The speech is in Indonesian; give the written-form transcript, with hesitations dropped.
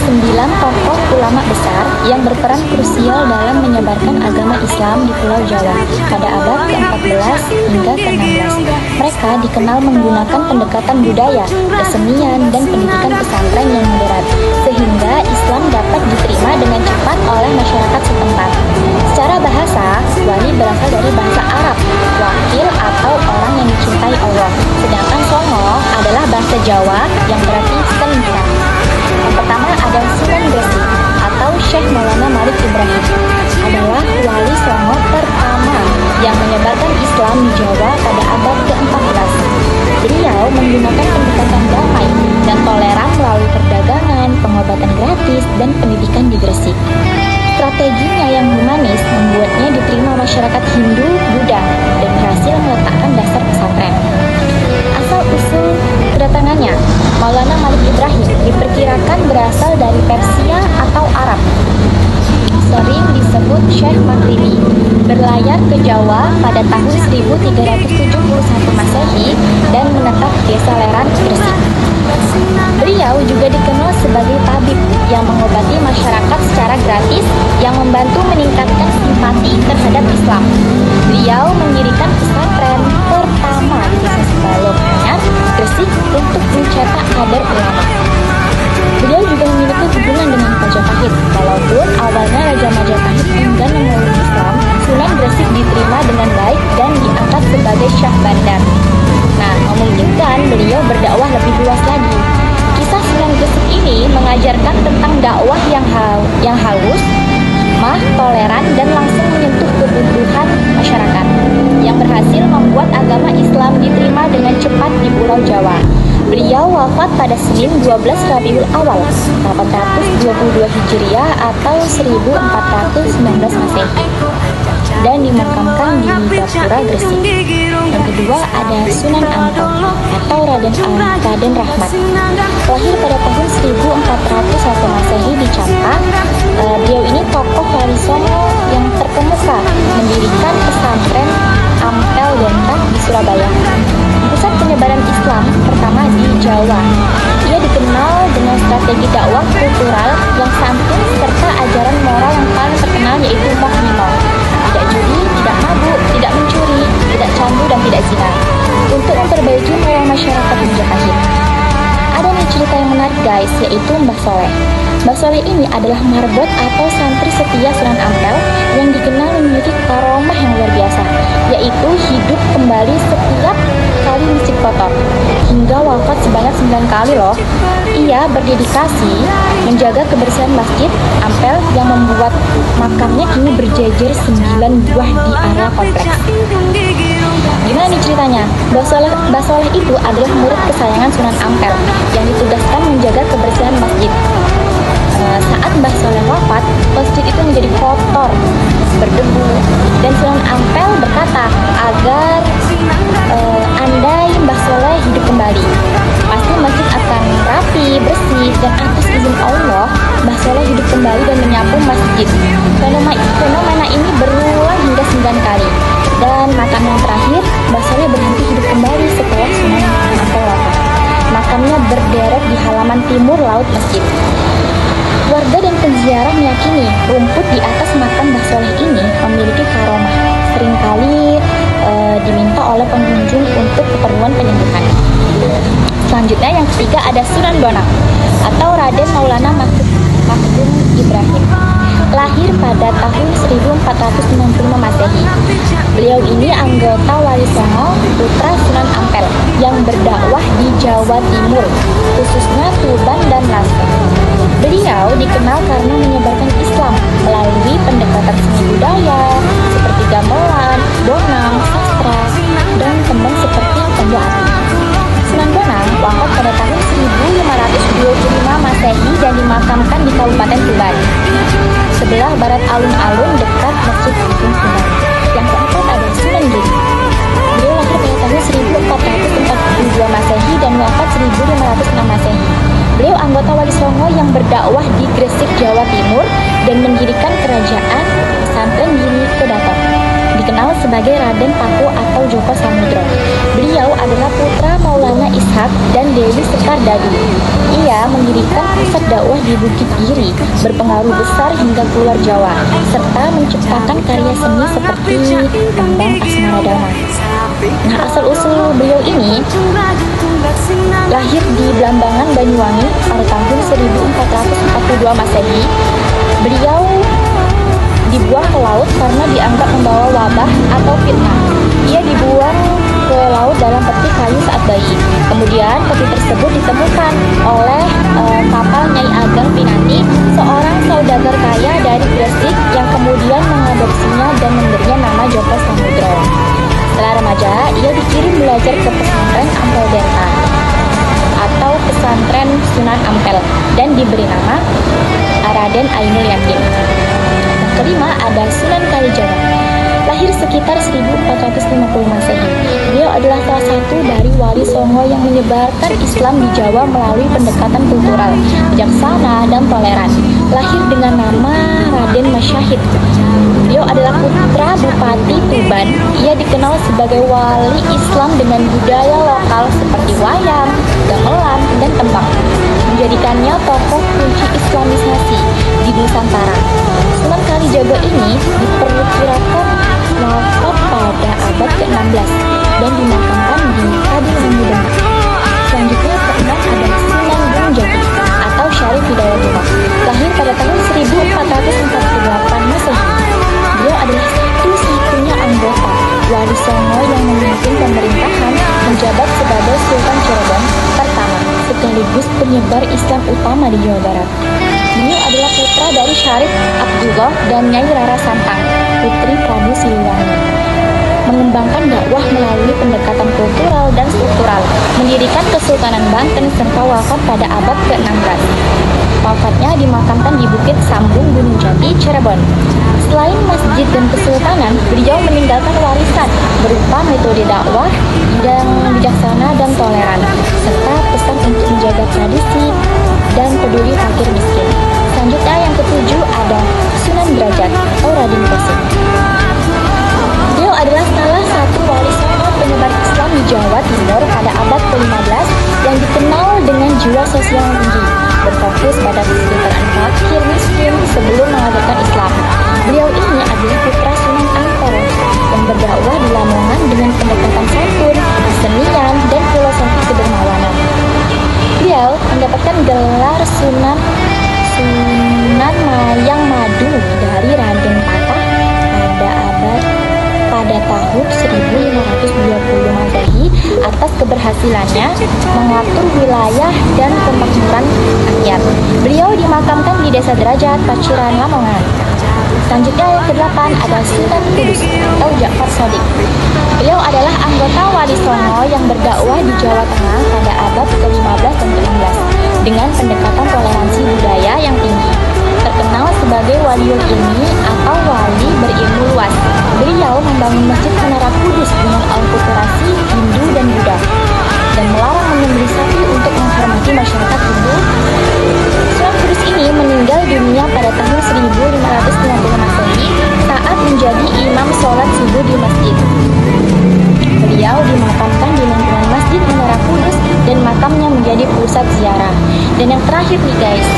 9 tokoh ulama besar yang berperan krusial dalam menyebarkan agama Islam di Pulau Jawa pada abad ke-14 hingga ke-16. Mereka dikenal menggunakan pendekatan budaya, kesenian, dan pendidikan pesantren yang moderat, sehingga Islam dapat diterima dengan cepat oleh masyarakat setempat. Secara bahasa, wali berasal dari bahasa Arab, wakil atau orang yang dicintai Allah, sedangkan songo adalah bahasa Jawa yang berarti senja. Yang pertama ada Sunan Gresik atau Syekh Maulana Malik Ibrahim, adalah wali songo pertama yang menyebarkan Islam di Jawa pada abad ke-14. Beliau menggunakan pendekatan damai dan toleran melalui perdagangan, pengobatan gratis, dan pendidikan di Gresik. Strateginya yang humanis membuatnya diterima masyarakat Hindu, Buddha, dan berhasil meletakkan dasar pesantren. Asal-usul kedatangannya, Maulana Malik Ibrahim diperkirakan berasal dari Persia atau Arab. Sering disebut Syekh Maghribi, berlayar ke Jawa pada tahun 1371 Masehi dan menetap di desa Leran, Gresik. Beliau juga dikenal sebagai tabib yang mengobati masyarakat secara gratis yang membantu meningkatkan simpati terhadap Islam. Beliau mendirikan pesantren pertama di desa Sebalok, Gresik untuk mencetak kader ulama. Beliau juga memiliki hubungan dengan Majapahit. Walaupun awalnya Raja Majapahit enggan memeluk Islam, Sunan Gresik diterima dengan baik dan diangkat sebagai Syah Bandar. Nah, memungkinkan beliau berdakwah lebih luas lagi. Kisah Sunan Gresik ini mengajarkan tentang dakwah yang halus, toleran, dan langsung menyentuh kebutuhan masyarakat, yang berhasil membuat agama Islam diterima dengan cepat di Pulau Jawa. Beliau wafat pada Senin 12 Rabiul Awal 822 Hijriah atau 1419 Masehi dan dimakamkan di Gapura, Gresik. Yang kedua ada Sunan Ampel atau Raden Rahmat. Lahir pada tahun 1401 Masehi di Campa. Beliau ini tokoh wali songo yang terkemuka, mendirikan pesantren Ampel Gentah di Surabaya, pusat penyebaran Islam pertama di Jawa. Ia dikenal dengan strategi dakwah kultural yang santun serta ajaran moral yang paling terkenal yaitu Moh Minor. Tidak judi, tidak mabuk, tidak mencuri, tidak candu, dan tidak zina, untuk memperbaiki moral masyarakat Majapahit. Ada nih cerita yang menarik guys, yaitu Mbah Soleh. Mbah Soleh ini adalah marbot atau santri setia Sunan Ampel yang dikenal memiliki karomah yang luar biasa, yaitu hidup kembali setiap kali masjid kotor, hingga wafat sebanyak 9 kali loh. Ia berdedikasi menjaga kebersihan masjid Ampel yang membuat makamnya kini berjejer 9 buah di area kompleks. Gimana nih ceritanya? Mbah Soleh itu adalah murid kesayangan Sunan Ampel yang ditugaskan menjaga kebersihan masjid. Saat Mbah Soleh wafat, masjid itu menjadi kotor, berdebu, dan Sunan Ampel berkata agar andai Mbah Soleh hidup kembali, pasti masjid akan rapi, bersih, dan atas izin Allah, Mbah Soleh hidup kembali dan menyapu masjid. Fenomena ini berulang hingga 9 kali. Dan makam yang terakhir, Mbah Soleh berhenti hidup kembali setelah Sunan Ampel wafat. Makamnya berderet di halaman timur laut masjid. Warga dan penziarah meyakini rumput di atas makam Mbah Soleh ini memiliki karomah. Seringkali diminta oleh pengunjung untuk keperluan penyembuhan. Selanjutnya yang ketiga ada Sunan Bonang atau Raden Maulana Makhdum Ibrahim. Lahir pada tahun 1465 Masehi. Beliau ini anggota Wali Songo, putra Sunan Ampel yang berdakwah di Jawa Timur, khususnya Tuban dan Lampung. Beliau dikenal karena menyebarkan Islam melalui pendekatan seni budaya seperti gamelan, bonang, sastra, dan tembang seperti Tondo Api. Sunan Bonang wafat pada tahun 1525 Masehi dan dimakamkan di Kabupaten Tuban, sebelah barat alun-alun dekat Masjid Agung Tuban. Yang keempat ada Sunan Giri. Beliau lahir pada tahun 1442 Masehi dan wafat 1506 Masehi. Beliau anggota Wali Songo yang berdakwah di Gresik, Jawa Timur dan mendirikan kerajaan pesantren Giri Kedaton, dikenal sebagai Raden Paku atau Joko Samudro. Beliau adalah putra Maulana Ishak dan Dewi Sekardadi. Ia mendirikan pusat dakwah di Bukit Diri, berpengaruh besar hingga keluar Jawa, serta menciptakan karya seni seperti Tembang Asmara Damai. Nah, asal-usul beliau ini lahir di Blambangan, Banyuwangi pada tahun 1442 Masehi. Beliau dibuang ke laut karena dianggap membawa wabah atau fitnah. Ia dibuang ke laut dalam peti kayu saat bayi. Kemudian peti tersebut ditemukan oleh kapal Nyai Ageng Pinati, seorang saudagar kaya dari Gresik yang kemudian mengadopsinya dan memberinya nama Joko Samudro. Setelah remaja, ia dikirim belajar ke pesantren Ampel Denta atau pesantren Sunan Ampel dan diberi nama Raden Ainul Yakin. Yang kelima ada Sunan Kalijaga. Lahir sekitar 1450 Masehi. Beliau adalah salah satu dari wali songo yang menyebarkan Islam di Jawa melalui pendekatan kultural, bijaksana, dan toleran. Lahir dengan nama Raden Masyahid. Beliau adalah putra Bupati Tuban. Ia dikenal sebagai wali Islam dengan budaya lokal seperti wayang, gamelan, dan tembang, menjadikannya tokoh kunci Islamisasi di Nusantara. Sunan Kalijaga ini diperkirakan wafat pada abad ke-16 dan dimakamkan di Kabupaten Demak. Selanjutnya keenam ada Sunan Gunung Jati atau Syarif Hidayatullah. Lahir pada tahun 1448 Masehi. Beliau adalah satu-satunya anggota wali songo yang memimpin pemerintahan, menjabat sebagai Sultan Cirebon pertama sekaligus penyebar Islam utama di Jawa Barat. Beliau adalah putra dari Syarif Abdullah dan Nyai Rara Santang, putri Prabu Siliwangi. Mengembangkan dakwah melalui pendekatan kultural dan struktural, mendirikan Kesultanan Banten serta wafat pada abad ke-16. Wafatnya dimakamkan di Bukit Sambung Gunung Jati, Cirebon. Selain masjid dan kesultanan, beliau meninggalkan warisan berupa metode dakwah yang bijaksana dan toleran, serta pesan untuk menjaga tradisi dan peduli fakir miskin. Selanjutnya yang ketujuh ada Sunan Derajat atau Raden Kasih. Beliau adalah salah satu wali songo penyebar Islam di Jawa Timur pada abad ke-15 yang dikenal dengan jiwa sosial yang tinggi, berfokus pada kesejahteraan fakir miskin sebelum mengajarkan Islam. Beliau ini adalah putra Sunan Ampel yang berdakwah di Lamongan dengan pendekatan santun, kesenian, dan filosofi kedermawanan. Beliau mendapatkan gelar Sunan Mayang Madu dari Raden Patah pada tahun 1520 Masehi atas keberhasilannya mengatur wilayah dan kemakmuran rakyat. Beliau dimakamkan di Desa Derajat, Paciran, Lamongan. Selanjutnya yang ke-8 ada Sunan Kudus atau Ja'far Shadiq. Beliau adalah anggota wali songo yang berdakwah di Jawa Tengah pada abad ke-15 dan ke-16 dengan pendekatan toleransi budaya yang tinggi. Terkenal sebagai waliul ilmi atau wali berilmu luas. Beliau membangun Masjid Menara Kudus dengan akulturasi Hindu dan Buddha dan melarang menyembelih sapi untuk menghormati masyarakat Hindu. Sunan Kudus ini meninggal dunia pada tahun 1550 Masehi saat menjadi imam sholat subuh di masjid. Beliau dimakamkan di lingkungan Masjid Menara Kudus dan makamnya menjadi pusat ziarah. Dan yang terakhir nih guys,